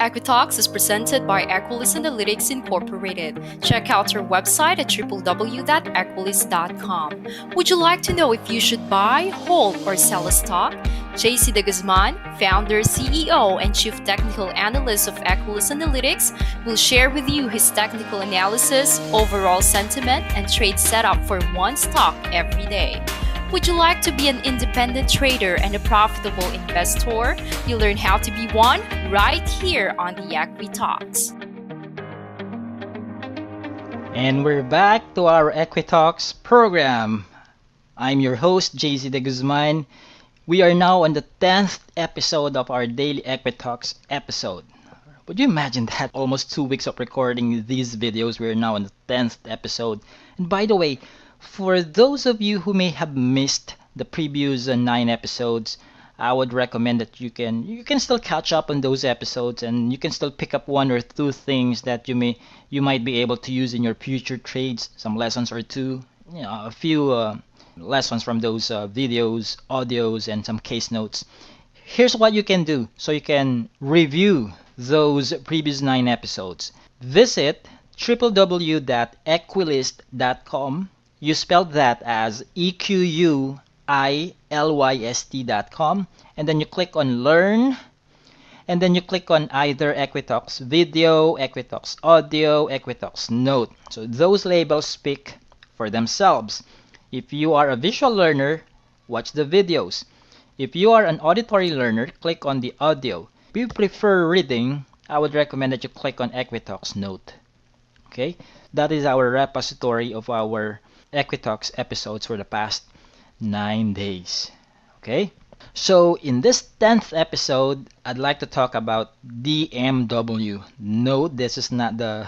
EquiTalks is presented by Equilyst Analytics Incorporated. Check out our website at www.equilyst.com. Would you like to know if you should buy, hold, or sell a stock? Jaycee De Guzman, founder, CEO, and chief technical analyst of Equilyst Analytics, will share with you his technical analysis, overall sentiment, and trade setup for one stock every day. Would you like to be an independent trader and a profitable investor? You'll learn how to be one right here on the EquiTalks. And we're back to our EquiTalks program. I'm your host, Jaycee De Guzman. We are now on the 10th episode of our daily EquiTalks episode. Would you imagine that? Almost 2 weeks of recording these videos, we're now on the 10th episode. And by the way, for those of you who may have missed the previous 9 episodes, I would recommend that you can still catch up on those episodes, and you can still pick up 1 or 2 things that you might be able to use in your future trades, some lessons or two, a few lessons from those videos, audios, and some case notes. Here's what you can do so you can review those previous 9 episodes. Visit www.equilyst.com. You spelled that as EQUILYST.com, and then you click on Learn, and then you click on either EquiTalks Video, EquiTalks Audio, EquiTalks Note. So those labels speak for themselves. If you are a visual learner, watch the videos. If you are an auditory learner, click on the audio. If you prefer reading, I would recommend that you click on EquiTalks Note. Okay, that is our repository of our EquiTalks episodes for the past 9 days. Okay, so in this 10th episode, I'd like to talk about DMW. No, this is not the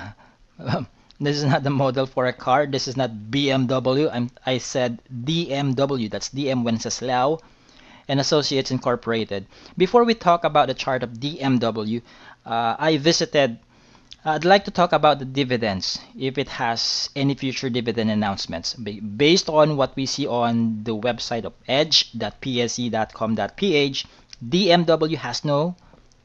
this is not the model for a car. This is not BMW. I said DMW. That's DM Wenceslao and Associates Incorporated. Before we talk about the chart of DMW, I'd like to talk about the dividends, if it has any future dividend announcements. Based on what we see on the website of edge.pse.com.ph, DMW has no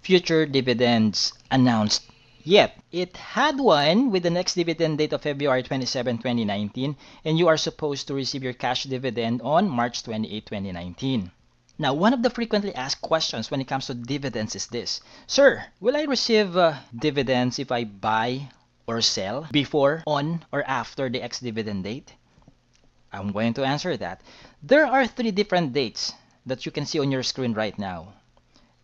future dividends announced yet. It had one with the next dividend date of February 27, 2019, and you are supposed to receive your cash dividend on March 28, 2019. Now, one of the frequently asked questions when it comes to dividends is this: Sir, will I receive dividends if I buy or sell before, on, or after the ex-dividend date? I'm going to answer that. There are 3 different dates that you can see on your screen right now: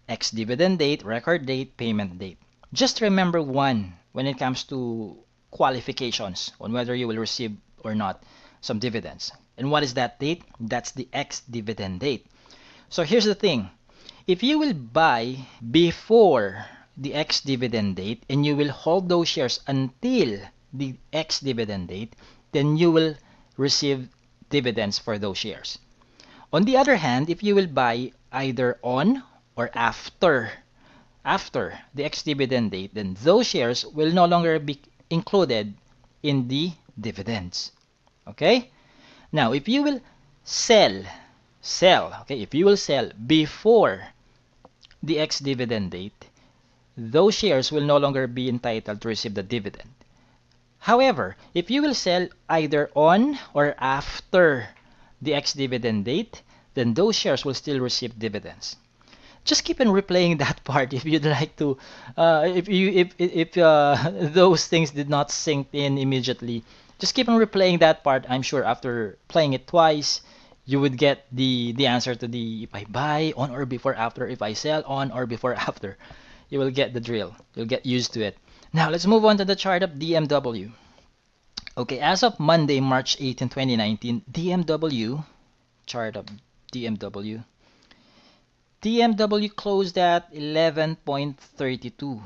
ex-dividend date, record date, payment date. Just remember one when it comes to qualifications on whether you will receive or not some dividends. And what is that date? That's the ex-dividend date. So here's the thing. If you will buy before the ex-dividend date and you will hold those shares until the ex-dividend date, then you will receive dividends for those shares. On the other hand, if you will buy either on or after the ex-dividend date, then those shares will no longer be included in the dividends. Okay? Now, if you will sell, if you will sell before the ex-dividend date, those shares will no longer be entitled to receive the dividend. However, if you will sell either on or after the ex-dividend date, then those shares will still receive dividends. Just keep on replaying that part if you'd like to. If those things did not sink in immediately, just keep on replaying that part. I'm sure after playing it twice, you would get the answer to the if I buy on or before after, if I sell on or before after. You will get the drill. You'll get used to it. Now let's move on to the chart of DMW. Okay, as of Monday, March 18, 2019, DMW chart of DMW. DMW closed at 11.32.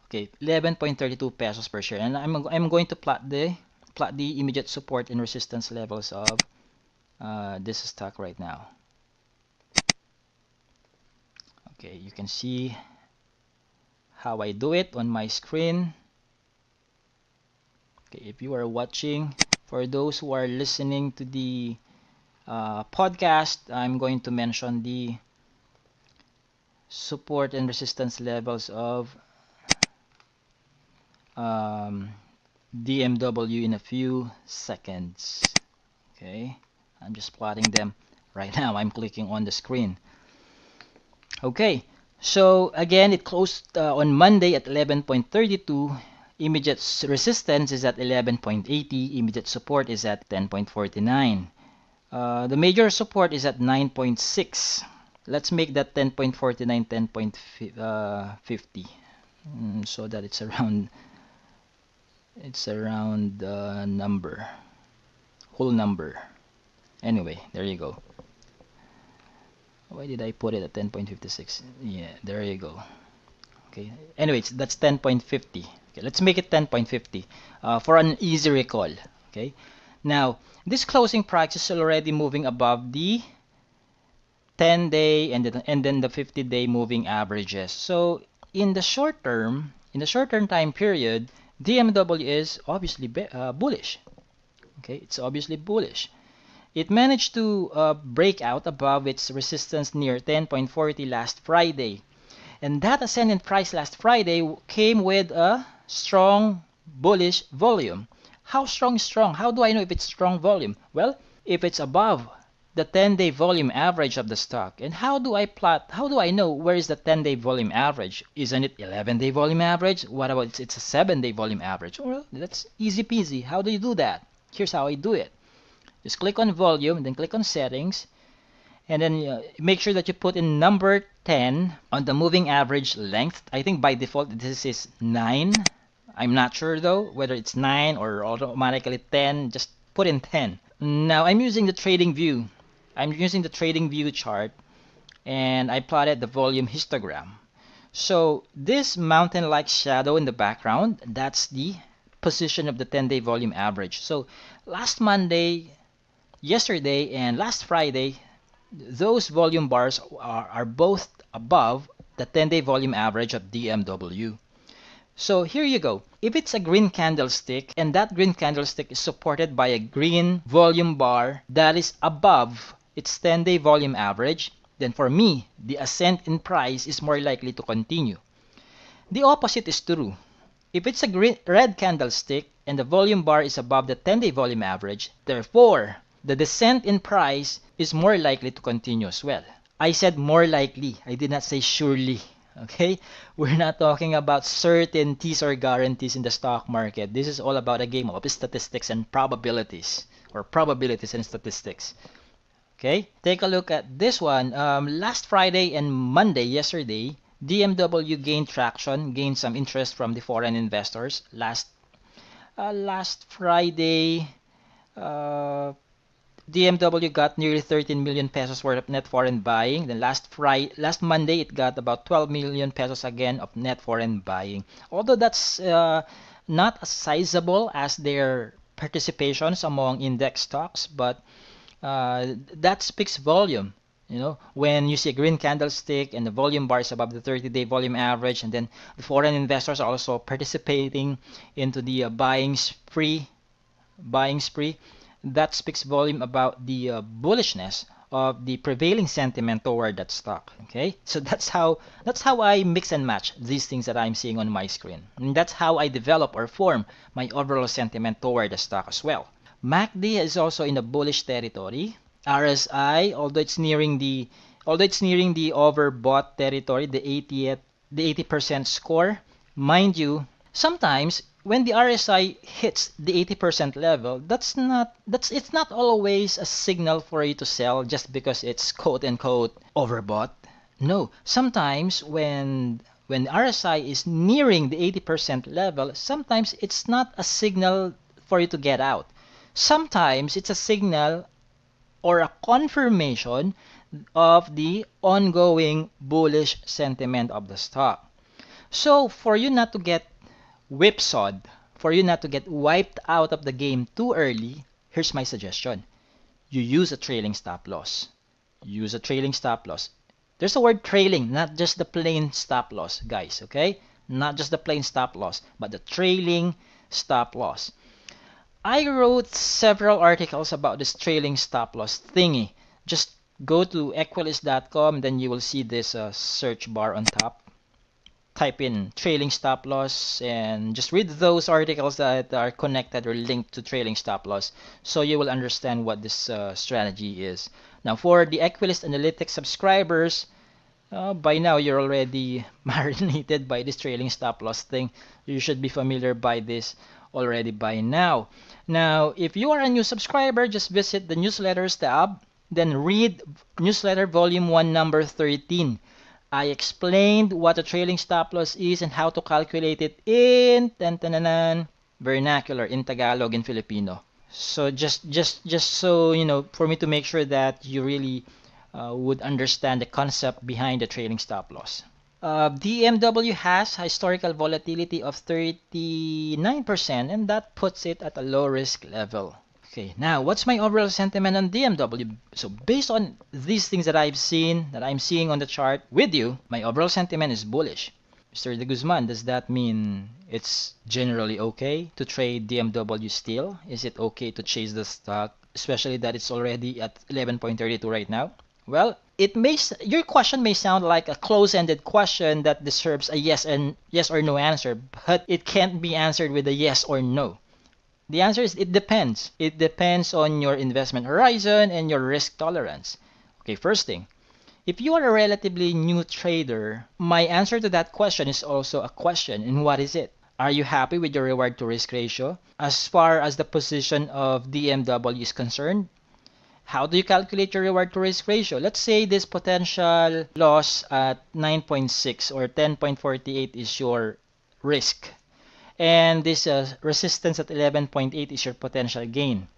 Okay, 11.32 pesos per share, and I'm going to plot the immediate support and resistance levels of this stock right now. Okay, you can see how I do it on my screen. Okay, if you are watching, for those who are listening to the podcast, I'm going to mention the support and resistance levels of DMW in a few seconds. Okay, I'm just plotting them right now. I'm clicking on the screen. Okay, so again, it closed on Monday at 11.32. Immediate resistance is at 11.80. Immediate support is at 10.49. The major support is at 9.6. Let's make that 10.49 10.50, so that it's around the number, whole number. Anyway, there you go. Why did I put it at 10.56? Yeah, there you go. Okay. Anyways, that's 10.50. Okay, let's make it 10.50 for an easy recall. Okay. Now, this closing price is already moving above the 10-day and then the 50-day moving averages. So, in the short term time period, DMW is obviously bullish. Okay, it's obviously bullish. It managed to break out above its resistance near 10.40 last Friday. And that ascendant price last Friday came with a strong bullish volume. How strong is strong? How do I know if it's strong volume? Well, if it's above the 10-day volume average of the stock. And how do I know where is the 10-day volume average? Isn't it 11-day volume average? What about it's a 7-day volume average? Well, that's easy peasy. How do you do that? Here's how I do it. Just click on volume, then click on settings, and then make sure that you put in number 10 on the moving average length. I think by default this is 9. I'm not sure though whether it's 9 or automatically 10. Just put in 10. Now I'm using the trading view. I'm using the trading view chart, and I plotted the volume histogram. So this mountain-like shadow in the background, that's the position of the 10-day volume average. So last Monday, yesterday, and last Friday, those volume bars are both above the 10-day volume average of DMW. So here you go. If it's a green candlestick and that green candlestick is supported by a green volume bar that is above its 10-day volume average, then for me, the ascent in price is more likely to continue. The opposite is true. If it's a red candlestick and the volume bar is above the 10-day volume average, therefore, the descent in price is more likely to continue as well. I said more likely. I did not say surely. Okay? We're not talking about certainties or guarantees in the stock market. This is all about a game of statistics and probabilities, or probabilities and statistics. Okay? Take a look at this one. Last Friday and Monday, yesterday, DMW gained traction, gained some interest from the foreign investors. Last Friday, DMW got nearly 13 million pesos worth of net foreign buying. Then last Monday, it got about 12 million pesos again of net foreign buying. Although that's not as sizable as their participations among index stocks, but that speaks volume. You know, when you see a green candlestick and the volume bar is above the 30-day volume average, and then the foreign investors are also participating into the buying spree, that speaks volume about the bullishness of the prevailing sentiment toward that stock. Okay, so that's how I mix and match these things that I'm seeing on my screen, and that's how I develop or form my overall sentiment toward the stock as well. MACD is also in the bullish territory. RSI, although it's nearing the overbought territory, the 80% score. Mind you, sometimes when the RSI hits the 80% level, it's not always a signal for you to sell just because it's quote unquote overbought. No, sometimes when RSI is nearing the 80% level, sometimes it's not a signal for you to get out. Sometimes it's a signal or a confirmation of the ongoing bullish sentiment of the stock. So for you not to get whipsawed, for you not to get wiped out of the game too early, here's my suggestion. You use a trailing stop loss. Use a trailing stop loss. There's the word trailing, not just the plain stop loss, guys, okay? Not just the plain stop loss, but the trailing stop loss. I wrote several articles about this trailing stop loss thingy. Just go to equilyst.com, then you will see this search bar on top. Type in trailing stop loss and just read those articles that are connected or linked to trailing stop loss, so you will understand what this strategy is. Now for the Equilyst Analytics subscribers, by now you're already marinated by this trailing stop loss thing. You should be familiar by this already by now. Now if you are a new subscriber, just visit the newsletters tab, then read newsletter volume 1 number 13. I explained what a trailing stop loss is and how to calculate it in vernacular, in Tagalog and Filipino. So just so you know, for me to make sure that you really would understand the concept behind the trailing stop loss. DMW has historical volatility of 39%, and that puts it at a low risk level. Okay, now what's my overall sentiment on DMW? So based on these things that I'm seeing on the chart with you, my overall sentiment is bullish. Mr. De Guzman, does that mean it's generally okay to trade DMW still? Is it okay to chase the stock, especially that it's already at 11.32 right now? Well, your question may sound like a close-ended question that deserves a yes or no answer, but it can't be answered with a yes or no. The answer is it depends. It depends on your investment horizon and your risk tolerance. Okay, first thing, if you are a relatively new trader, my answer to that question is also a question. And what is it? Are you happy with your reward to risk ratio? As far as the position of DMW is concerned, how do you calculate your reward to risk ratio? Let's say this potential loss at 9.6 or 10.48 is your risk, and this resistance at 11.8 is your potential gain.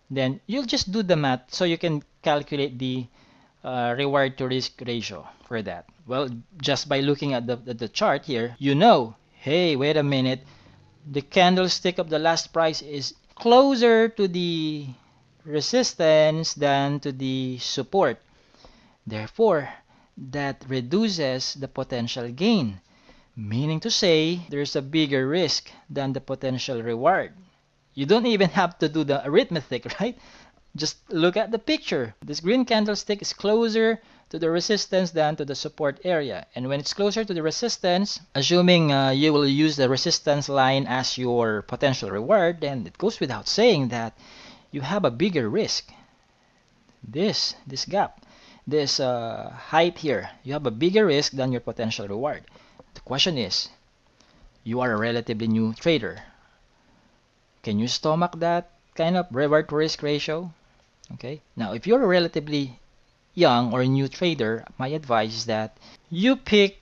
Then you'll just do the math so you can calculate the reward to risk ratio for that. Well, just by looking at the chart here, you know, hey, wait a minute, the candlestick of the last price is closer to the resistance than to the support. Therefore, that reduces the potential gain, meaning to say there's a bigger risk than the potential reward. You don't even have to do the arithmetic, right? Just look at the picture. This green candlestick is closer to the resistance than to the support area. And when it's closer to the resistance, assuming you will use the resistance line as your potential reward, then it goes without saying that you have a bigger risk. This gap, this height here, you have a bigger risk than your potential reward. The question is, you are a relatively new trader. Can you stomach that kind of reward to risk ratio? Okay. Now, if you're a relatively young or new trader, my advice is that you pick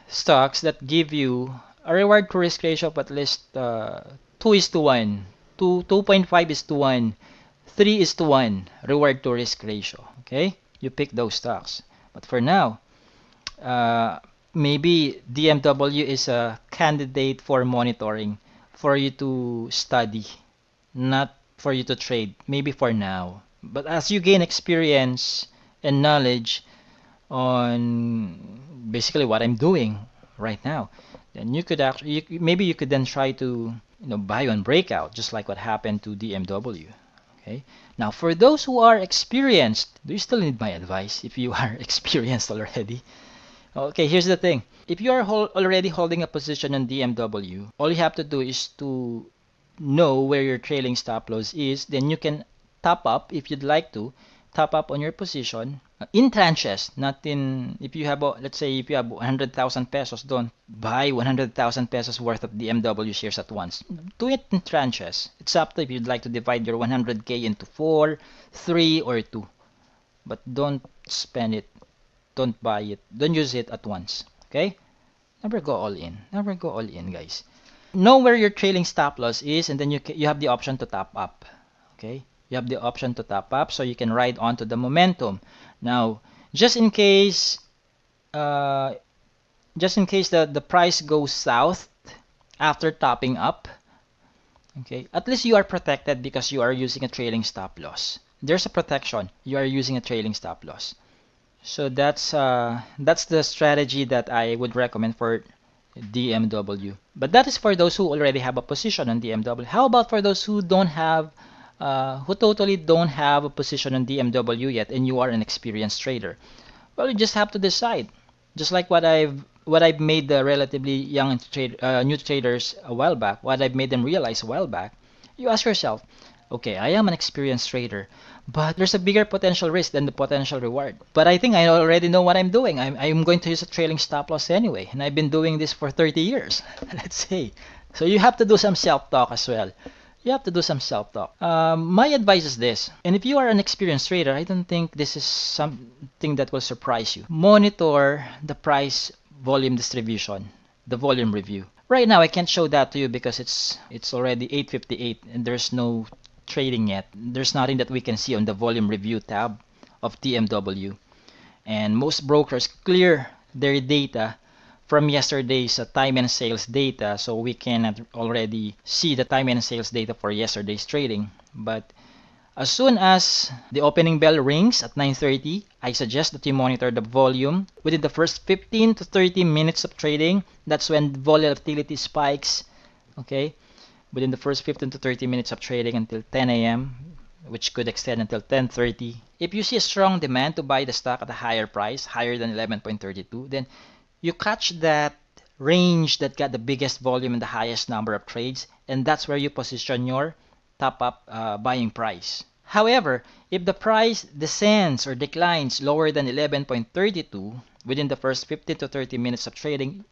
stocks that give you a reward to risk ratio of at least 2:1, 2.5:1, 3:1 reward to risk ratio. Okay, you pick those stocks. But for now, maybe DMW is a candidate for monitoring, for you to study, not for you to trade, maybe for now. But as you gain experience and knowledge on basically what I'm doing right now, then you could actually, maybe you could then try to buy on Breakout, just like what happened to DMW. Okay. Now, for those who are experienced, do you still need my advice if you are experienced already? Okay, here's the thing. If you are already holding a position on DMW, all you have to do is to know where your trailing stop loss is. Then you can top up if you'd like to. Top up on your position in tranches, not in, if you have, let's say if you have 100,000 pesos, don't buy 100,000 pesos worth of DMW shares at once. Do it in tranches. It's up to if you'd like to divide your 100K into 4, 3, or 2. But don't spend it. Don't buy it. Don't use it at once. Okay? Never go all in. Never go all in, guys. Know where your trailing stop loss is, and then you have the option to top up. Okay? You have the option to top up so you can ride on to the momentum. Now, just in case the price goes south after topping up, okay, at least you are protected because you are using a trailing stop loss. There's a protection. You are using a trailing stop loss. So that's the strategy that I would recommend for DMW. But that is for those who already have a position on DMW. How about for those who don't have who totally don't have a position on DMW yet, and you are an experienced trader. Well, you just have to decide. Just like what I've made the relatively young new traders a while back, what I've made them realize a while back. You ask yourself, okay, I am an experienced trader, but there's a bigger potential risk than the potential reward. But I think I already know what I'm doing. I'm going to use a trailing stop loss anyway, and I've been doing this for 30 years, let's say. So you have to do some self-talk as well. You have to do some self-talk. My advice is this, and if you are an experienced trader, I don't think this is something that will surprise you. Monitor the price volume distribution, the volume review. Right now, I can't show that to you because it's already 8:58 and there's no trading yet. There's nothing that we can see on the volume review tab of DMW. And most brokers clear their data from yesterday's time and sales data, so we cannot already see the time and sales data for yesterday's trading. But as soon as the opening bell rings at 9:30, I suggest that you monitor the volume within the first 15 to 30 minutes of trading. That's when volatility spikes, okay? Within the first 15 to 30 minutes of trading until 10 a.m., which could extend until 10:30. If you see a strong demand to buy the stock at a higher price, higher than 11.32, then you catch that range that got the biggest volume and the highest number of trades, and that's where you position your top-up buying price. However, if the price descends or declines lower than 11.32 within the first 15 to 30 minutes of trading,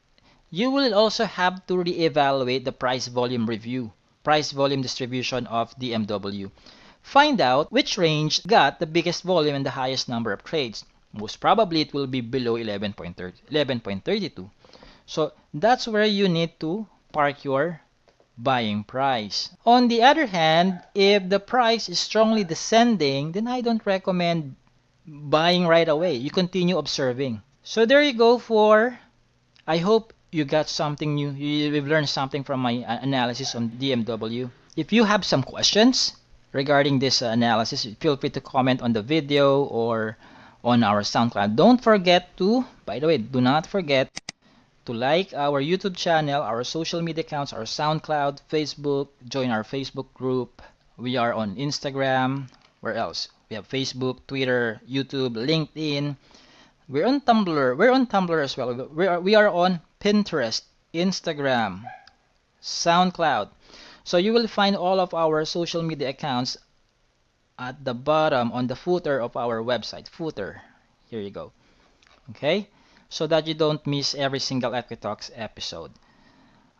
you will also have to reevaluate the price volume review, price volume distribution of DMW. Find out which range got the biggest volume and the highest number of trades. Most probably it will be below 11.32. So that's where you need to park your buying price. On the other hand, if the price is strongly descending, then I don't recommend buying right away. You continue observing. So there you go for, I hope you got something new. You've learned something from my analysis on DMW. If you have some questions regarding this analysis, feel free to comment on the video or on our SoundCloud. Don't forget to, by the way, do not forget to like our YouTube channel, our social media accounts, our SoundCloud, Facebook, join our Facebook group. We are on Instagram. Where else? We have Facebook, Twitter, YouTube, LinkedIn. We're on Tumblr. We're on Tumblr as well. We are on Pinterest, Instagram, SoundCloud. So you will find all of our social media accounts at the bottom on the footer of our website. Footer. Here you go. Okay? So that you don't miss every single EquiTalks episode.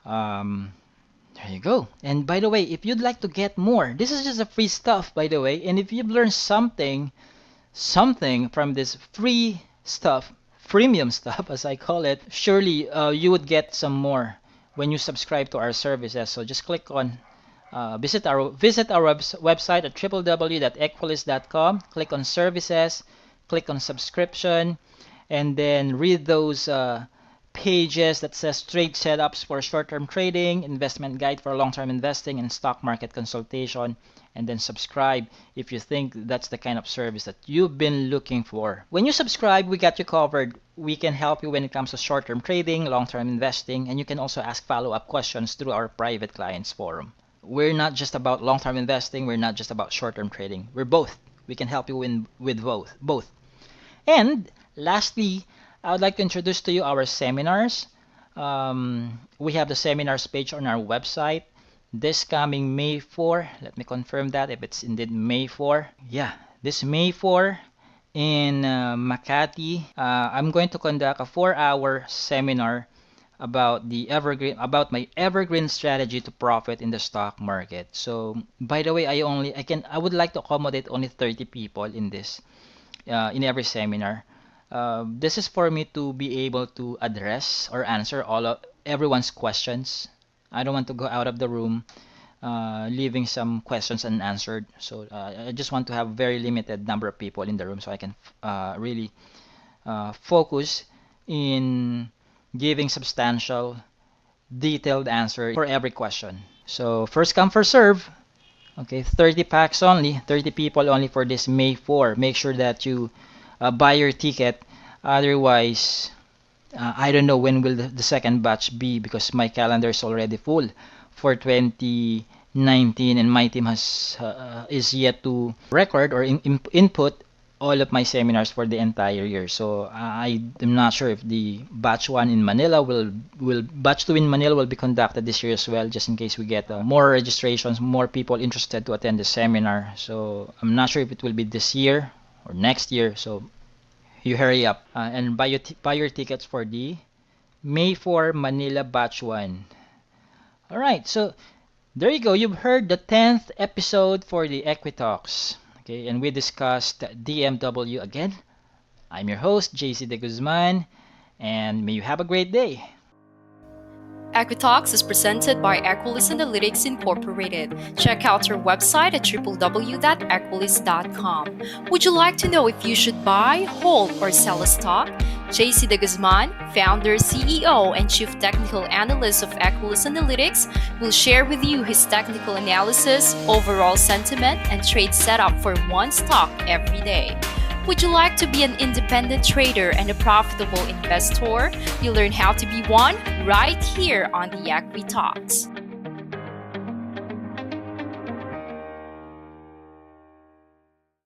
There you go. And by the way, if you'd like to get more, this is just a free stuff, by the way. And if you've learned something from this free stuff, premium stuff as I call it, surely you would get some more when you subscribe to our services. So just click on visit our website at www.equilyst.com. Click on services, click on subscription, and then read those pages that says trade setups for short-term trading, investment guide for long-term investing, and stock market consultation, and then subscribe if you think that's the kind of service that you've been looking for. When you subscribe, we got you covered. We can help you when it comes to short-term trading, long-term investing, and you can also ask follow-up questions through our private clients forum. We're not just about long-term investing, we're not just about short-term trading. We're both. We can help you with both. And lastly, I would like to introduce to you our seminars. We have the seminars page on our website. This coming May 4, let me confirm that if it's indeed May 4. Yeah, this May 4 in Makati, I'm going to conduct a 4-hour seminar about my evergreen strategy to profit in the stock market. So, by the way, I would like to accommodate only 30 people in this, in every seminar. This is for me to be able to address or answer everyone's questions. I don't want to go out of the room leaving some questions unanswered. So I just want to have very limited number of people in the room so I can really focus in giving substantial, detailed answer for every question. So first come, first serve. Okay, 30 packs only, 30 people only for this May 4. Make sure that you buy your ticket. Otherwise, I don't know when will the second batch be because my calendar is already full for 2019. 2019, and my team is yet to record or input all of my seminars for the entire year. So I am not sure if the batch 1 in Manila batch 2 in Manila will be conducted this year as well, just in case we get more registrations, more people interested to attend the seminar. So I'm not sure if it will be this year or next year. So you hurry up and buy your tickets for the May 4 Manila batch 1. All right, so there you go. You've heard the 10th episode for the EquiTalks. Okay, and we discussed DMW again. I'm your host, Jaycee De Guzman, and may you have a great day. EquiTalks is presented by Equilyst Analytics Incorporated. Check out our website at www.equilyst.com. Would you like to know if you should buy, hold, or sell a stock? Jaycee De Guzman, founder, CEO, and chief technical analyst of Equilyst Analytics, will share with you his technical analysis, overall sentiment, and trade setup for one stock every day. Would you like to be an independent trader and a profitable investor? You'll learn how to be one right here on the EquiTalks.